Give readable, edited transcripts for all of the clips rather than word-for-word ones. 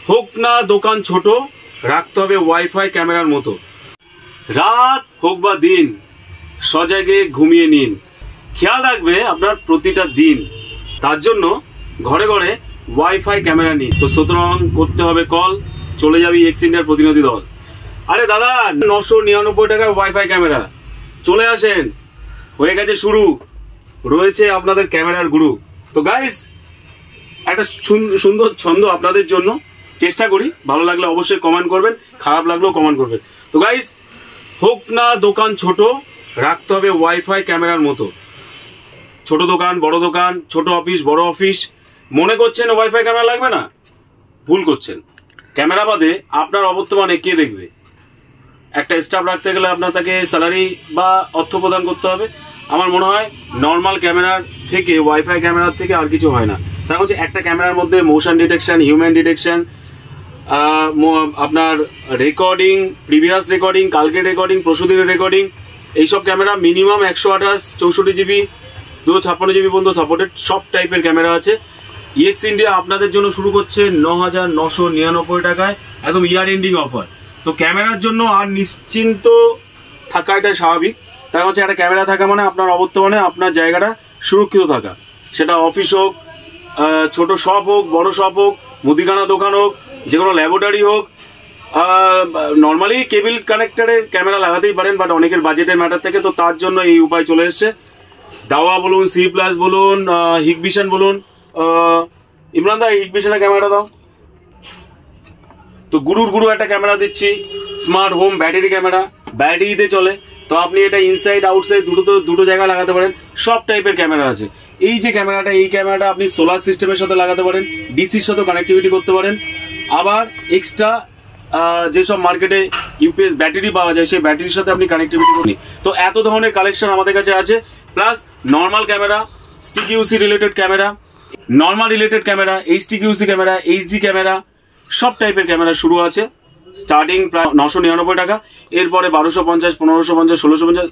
হোক না দোকান ছোট, রাখতে হবে ওয়াইফাই ক্যামেরার মতো। রাত হোক বা দিন, সজাগে ঘুমিয়ে নিন, খেয়াল রাখবে আপনার প্রতিটা দিন। তার জন্য ঘরে ঘরে ওয়াইফাই ক্যামেরা নিন। তো সুতরাং করতে হবে কল, চলে যাবি এক্স ইন্ডিয়ার প্রতিনিধি দল। আরে দাদা, 999 টাকায় ওয়াইফাই ক্যামেরা, চলে আসেন, হয়ে গেছে শুরু, রয়েছে আপনাদের ক্যামেরার গুরু। তো গাইস, একটা সুন্দর ছন্দ আপনাদের জন্য, চেষ্টা করি, ভালো লাগলে অবশ্যই কমেন্ট করবেন, খারাপ লাগলেও কমেন্ট করবেন। তো গাইস, হোক না দোকান ছোট, রাখতে হবে ওয়াইফাই ক্যামেরার মতো। ছোট দোকান, বড় দোকান, ছোট অফিস, বড় অফিস, মনে করছেন ওয়াইফাই ক্যামেরা লাগবে না? ভুল করছেন। ক্যামেরা বাদে আপনার অবর্তমানে কে দেখবে? একটা স্টাফ রাখতে গেলে আপনার তাকে স্যালারি বা অর্থ প্রদান করতে হবে। আমার মনে হয় নর্মাল ক্যামেরার থেকে, ওয়াইফাই ক্যামেরার থেকে আর কিছু হয় না। তার হচ্ছে একটা ক্যামেরার মধ্যে মোশন ডিটেকশন, হিউম্যান ডিটেকশন, আপনার রেকর্ডিং, প্রিভিয়াস রেকর্ডিং, কালকের রেকর্ডিং, পরশুদিনের রেকর্ডিং, এইসব ক্যামেরা মিনিমাম 128, 64 জিবি, 256 জিবি পর্যন্ত সাপোর্টেড সব টাইপের ক্যামেরা আছে। ইএক্স ইন্ডিয়া আপনাদের জন্য শুরু করছে 9,999 টাকায়, একদম ইয়ার এন্ডিং অফার। তো ক্যামেরার জন্য আর নিশ্চিন্ত থাকা এটা স্বাভাবিক। তার হচ্ছে একটা ক্যামেরা থাকা মানে আপনার অবর্তমানে আপনার জায়গাটা সুরক্ষিত থাকা। সেটা অফিস হোক, ছোট শপ হোক, বড় শপ হোক, মুদিখানা দোকান হোক, যে কোনো ল্যাবরেটরি হোক। নর্মালি কেবল কানেক্টারের ক্যামেরা লাগাতেই পারেন, বাট অনেকের বাজেটের ম্যাটার থাকে, তো তার জন্য এই উপায় চলে এসছে। দাওয়া বলুন, সি প্লাস বলুন, হিগভিশন বলুন। ইমরান দা, হিগভিশনের ক্যামেরা দাও। তো গুরু একটা ক্যামেরা দিচ্ছি, স্মার্ট হোম ব্যাটারি ক্যামেরা, ব্যাটারিতে চলে। তো আপনি এটা ইনসাইড আউটসাইড দুটো জায়গায় লাগাতে পারেন, সব টাইপের ক্যামেরা আছে। এই যে ক্যামেরাটা, এই ক্যামেরাটা আপনি সোলার সিস্টেমের সাথে লাগাতে পারেন, ডিসির সাথে কানেক্টিভিটি করতে পারেন। আবার এক্সট্রা যেসব মার্কেটে ইউপিএস ব্যাটারি পাওয়া যায়, সেই ব্যাটারির সাথে আপনি কানেক্টিভিটি করুন। তো এত ধরনের কালেকশন আমাদের কাছে আছে। Plus normal camera, STQC related camera, normal related camera, HTQC camera, HD camera, সব টাইপের ক্যামেরা শুরু আছে। স্টার্টিং প্রায় 999 টাকা, এরপরে 1250, 1550, 1650,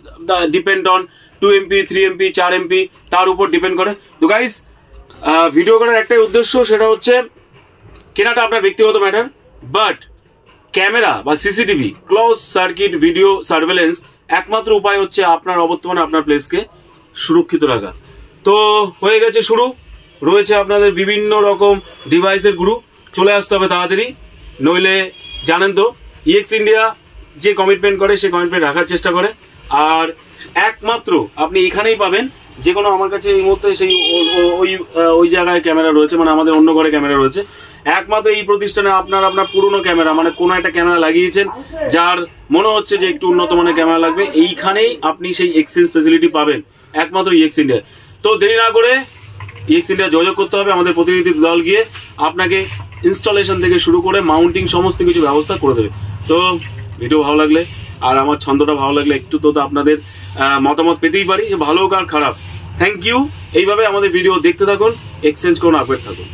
depend on 2 MP, 3 MP, 4 MP, তার উপর ডিপেন্ড করে। তো গাইস, ভিডিও করার একটাই উদ্দেশ্য, সেটা হচ্ছে কেনাটা আপনার ব্যক্তিগত ম্যাটার, বাট ক্যামেরা বা CCTV, close circuit video surveillance, একমাত্র উপায় হচ্ছে আপনার অবর্তমানে আপনার প্লেসকে সুরক্ষিত রাখা। তো হয়ে গেছে শুরু, রয়েছে আপনাদের বিভিন্ন রকম ডিভাইসের গুরু, চলে আসতে হবে তাড়াতাড়ি, নইলে জানেন তো ইএক্স ইন্ডিয়া যে কমিটমেন্ট করে, সে কমিটমেন্ট রাখার চেষ্টা করে। আর একমাত্র আপনি এখানেই পাবেন, যে কোনো আমার কাছে এই মুহূর্তে সেই ওই জায়গায় ক্যামেরা রয়েছে, মানে আমাদের অন্য ঘরে ক্যামেরা রয়েছে। একমাত্র এই প্রতিষ্ঠানে আপনার পুরনো ক্যামেরা, মানে কোনো একটা ক্যামেরা লাগিয়েছেন যার মনে হচ্ছে যে একটু উন্নত মানের ক্যামেরা লাগবে, এইখানেই আপনি সেই এক্সচেঞ্জ ফেসিলিটি পাবেন একমাত্র ইএক্স ইন্ডিয়া। তো দেরি না করে ইএক্স ইন্ডিয়া যোগাযোগ করতে হবে, আমাদের প্রতিনিধি দল গিয়ে আপনাকে ইনস্টলেশন থেকে শুরু করে মাউন্টিং সমস্ত কিছু ব্যবস্থা করে দেবে। তো ভিডিও ভালো লাগলে আর আমার ছন্দটা ভালো লাগলে একটু তো আপনাদের মতামত পেতেই পারি, যে ভালো হোক আর খারাপ। Thank you. এইভাবে আমাদের ভিডিও দেখতে থাকুন, এক্সচেঞ্জ করুন, আপডেট থাকুন।